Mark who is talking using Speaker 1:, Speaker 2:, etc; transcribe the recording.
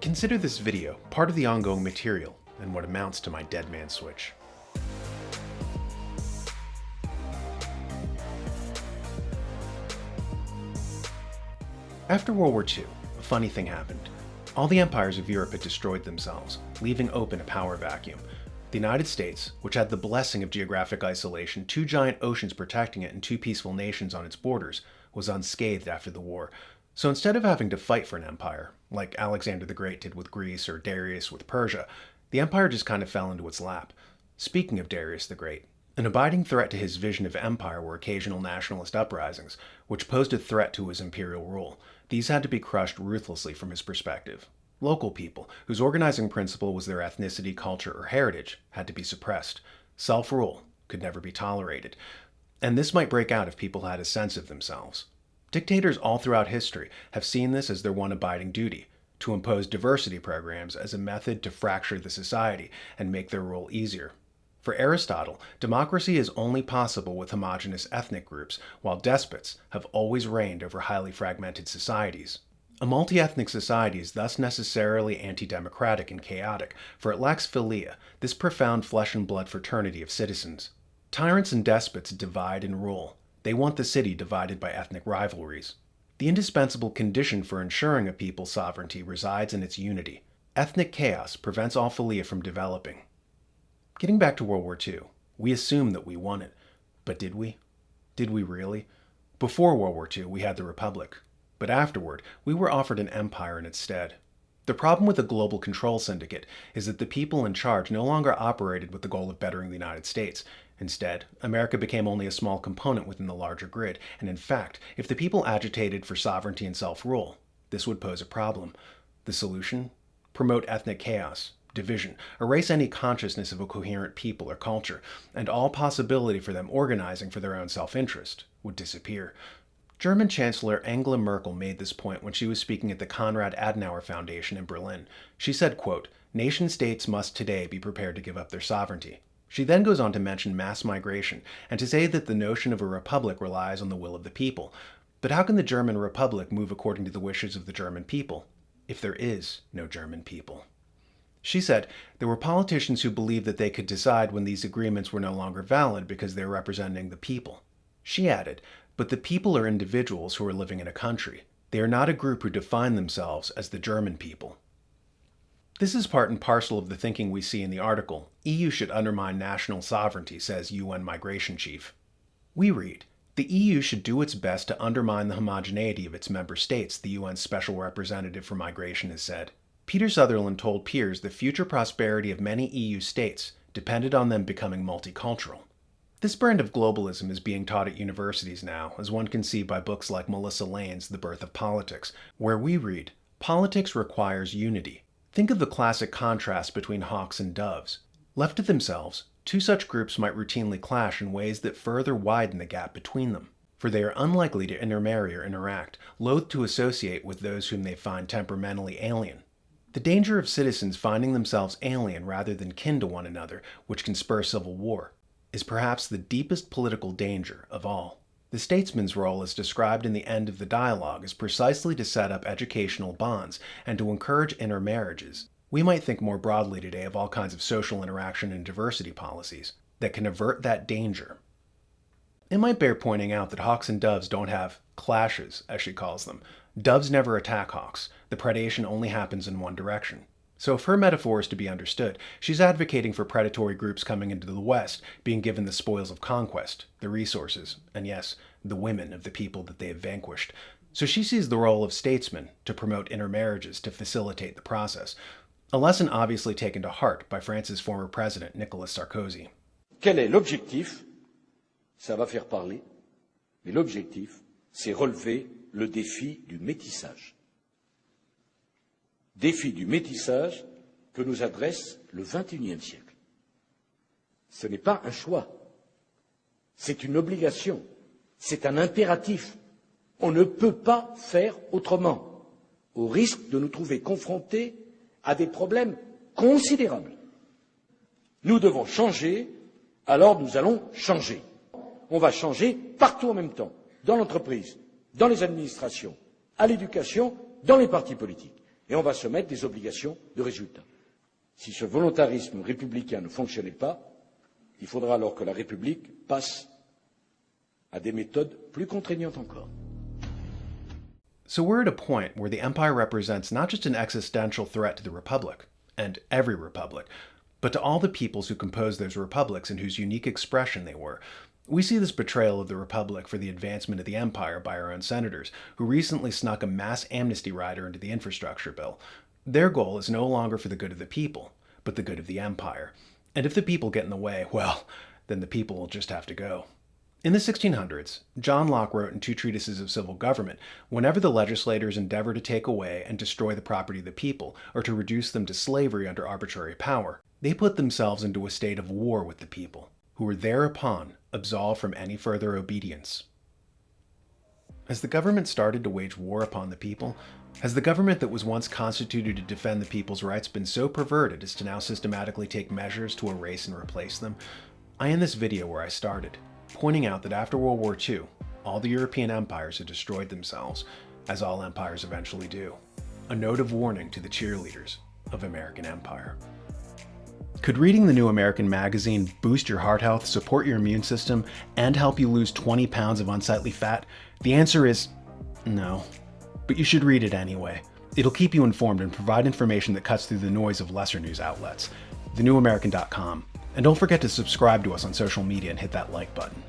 Speaker 1: Consider this video part of the ongoing material and what amounts to my dead man switch. After World War II, a funny thing happened. All the empires of Europe had destroyed themselves, leaving open a power vacuum. The United States, which had the blessing of geographic isolation, 2 giant oceans protecting it and 2 peaceful nations on its borders, was unscathed after the war. So instead of having to fight for an empire, like Alexander the Great did with Greece or Darius with Persia, the empire just kind of fell into its lap. Speaking of Darius the Great, an abiding threat to his vision of empire were occasional nationalist uprisings, which posed a threat to his imperial rule. These had to be crushed ruthlessly from his perspective. Local people, whose organizing principle was their ethnicity, culture, or heritage, had to be suppressed. Self-rule could never be tolerated. And this might break out if people had a sense of themselves. Dictators all throughout history have seen this as their one abiding duty, to impose diversity programs as a method to fracture the society and make their rule easier. For Aristotle, democracy is only possible with homogeneous ethnic groups, while despots have always reigned over highly fragmented societies. A multi-ethnic society is thus necessarily anti-democratic and chaotic, for it lacks philia, this profound flesh and blood fraternity of citizens. Tyrants and despots divide and rule. They want the city divided by ethnic rivalries. The indispensable condition for ensuring a people's sovereignty resides in its unity. Ethnic chaos prevents all philia from developing. Getting back to World War II, we assume that we won it. But did we? Did we really? Before World War II, we had the Republic. But afterward, we were offered an empire in its stead. The problem with the global control syndicate is that the people in charge no longer operated with the goal of bettering the United States. Instead, America became only a small component within the larger grid, and in fact, if the people agitated for sovereignty and self-rule, this would pose a problem. The solution? Promote ethnic chaos, division, erase any consciousness of a coherent people or culture, and all possibility for them organizing for their own self-interest would disappear. German Chancellor Angela Merkel made this point when she was speaking at the Konrad Adenauer Foundation in Berlin. She said, quote, "Nation-states must today be prepared to give up their sovereignty." She then goes on to mention mass migration and to say that the notion of a republic relies on the will of the people. But how can the German Republic move according to the wishes of the German people, if there is no German people? She said there were politicians who believed that they could decide when these agreements were no longer valid because they were representing the people. She added, but the people are individuals who are living in a country. They are not a group who define themselves as the German people. This is part and parcel of the thinking we see in the article, EU should undermine national sovereignty, says UN Migration Chief. We read, the EU should do its best to undermine the homogeneity of its member states, the UN Special Representative for Migration has said. Peter Sutherland told peers the future prosperity of many EU states depended on them becoming multicultural. This brand of globalism is being taught at universities now, as one can see by books like Melissa Lane's The Birth of Politics, where we read, politics requires unity. Think of the classic contrast between hawks and doves. Left to themselves, 2 such groups might routinely clash in ways that further widen the gap between them, for they are unlikely to intermarry or interact, loath to associate with those whom they find temperamentally alien. The danger of citizens finding themselves alien rather than kin to one another, which can spur civil war, is perhaps the deepest political danger of all. The statesman's role as described in the end of the dialogue is precisely to set up educational bonds and to encourage intermarriages. We might think more broadly today of all kinds of social interaction and diversity policies that can avert that danger. It might bear pointing out that hawks and doves don't have clashes, as she calls them. Doves never attack hawks. The predation only happens in one direction. So if her metaphor is to be understood, she's advocating for predatory groups coming into the West being given the spoils of conquest, the resources, and yes, the women of the people that they have vanquished. So she sees the role of statesmen to promote intermarriages to facilitate the process, a lesson obviously taken to heart by France's former president, Nicolas Sarkozy.
Speaker 2: Quel est l'objectif? Ça va faire parler, mais l'objectif, c'est relever le défi du métissage. Défi du métissage que nous adresse le XXIe siècle. Ce n'est pas un choix, c'est une obligation, c'est un impératif. On ne peut pas faire autrement, au risque de nous trouver confrontés à des problèmes considérables. Nous devons changer, alors nous allons changer. On va changer partout en même temps, dans l'entreprise, dans les administrations, à l'éducation, dans les partis politiques. Et on va se mettre des obligations de résultat. Si ce volontarisme républicain ne fonctionnait pas, il faudra alors que la République passe à des méthodes plus contraignantes encore.
Speaker 1: So we're at a point where the empire represents not just an existential threat to the republic, and every republic, but to all the peoples who composed those republics and whose unique expression they were. We see this betrayal of the republic for the advancement of the empire by our own senators, who recently snuck a mass amnesty rider into the infrastructure bill. Their goal is no longer for the good of the people, but the good of the empire. And if the people get in the way, well, then the people will just have to go. In the 1600s, John Locke wrote in two treatises of civil government, whenever the legislators endeavor to take away and destroy the property of the people, or to reduce them to slavery under arbitrary power, they put themselves into a state of war with the people, who were thereupon absolved from any further obedience. Has the government started to wage war upon the people? Has the government that was once constituted to defend the people's rights been so perverted as to now systematically take measures to erase and replace them? I end this video where I started, pointing out that after World War II, all the European empires had destroyed themselves, as all empires eventually do. A note of warning to the cheerleaders of American empire. Could reading the new American magazine boost your heart health, support your immune system, and help you lose 20 pounds of unsightly fat? The answer is no. But you should read it anyway. It'll keep you informed and provide information that cuts through the noise of lesser news outlets. TheNewAmerican.com. And don't forget to subscribe to us on social media and hit that like button.